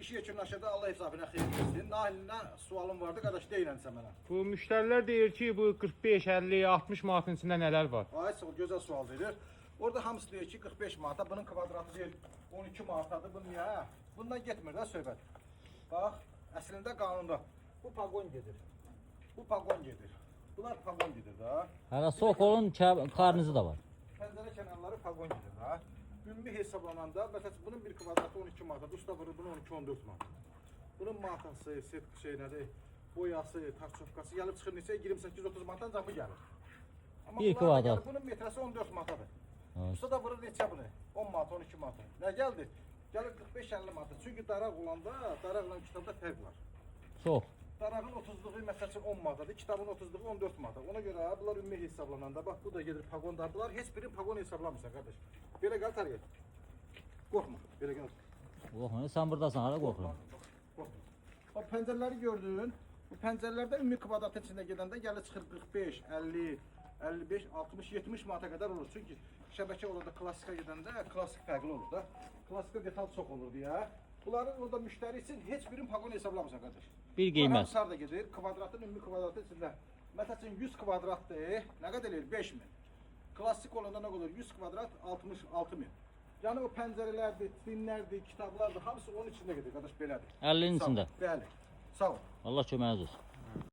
İşi yekunlaşanda Allah hesabına xeyir versin. Nahilinə sualım vardı, qardaş deyilənsə mənə. Bu müştərilər deyir ki, bu 45, 50, 60 manatın içində nələr var? Ay sağ ol, gözəl sual verir. Orada hamısı deyir ki 45 manata, bunun kvadratı deyir 12 manatadır. Bu niyə? Bundan getmir də söhbət. Bax, əslində qanunda bu pagon gedir. Bu pagon gedir. Bunlar pagon gedir də. Hələ Sokolun karnızı da var. Pəncərə kənarları pagon gedir də. Ümumi hesablananda, məsələn, bunun bir kvadratı 12 manata, usta vurur bunu 12-14 manata. Bunun matası, set şeyləri, boyası, tarçovkası gəlib çıxır neçə 28-30 manatdan camı gəlir. Amma Bir kvadrat. Bunun metrəsi 14 manatadır. Evet. Usta da vurur neçə bunu? 10 manat, 12 manat. Nə gəldi? Gəlir 45-50 manata. Çünki daraq olanda, daraqla kitabda fərq var. Çox. Darağın 30'luğu məsəl üçün 10 manatadır, kitabın 30'luğu 14 manata. Ona görə bunlar ümumi hesablananda, bax bu da gedir pagonda. Bunlar heç birini pagon hesablamırsan qardaş. Belə gəl tarih. Qorxma, belə gəl. Qorxma, sən buradasan, hala qorxuram. Qorxma. Bax pəncərələri gördün. Bu pəncərələrdə ümumi kvadratın içində gedəndə gəlir çıxır 45, 50, 55, 60, 70 manata qədər olur. Çünki şəbəkə orada klasika gedəndə klasik fərqli olur da. Klasikdə detal çox olur deyə. Bunların orada müştəri üçün heç birini pagon hesablamırsan qardaş. Bir qiymət. Hamısı da gedir. Kvadratın ümumi kvadratı içində. Məsəl üçün 100 kvadratdır. Nə qədər eləyir? 5000. Klassik olanda nə qədər? 100 kvadrat 66000. Yəni o pəncərələrdir, tinlərdir, kitablardır, hamısı onun içində gedir qardaş belədir. 50-nin içində. Bəli. Sağ ol. Allah köməyiniz olsun.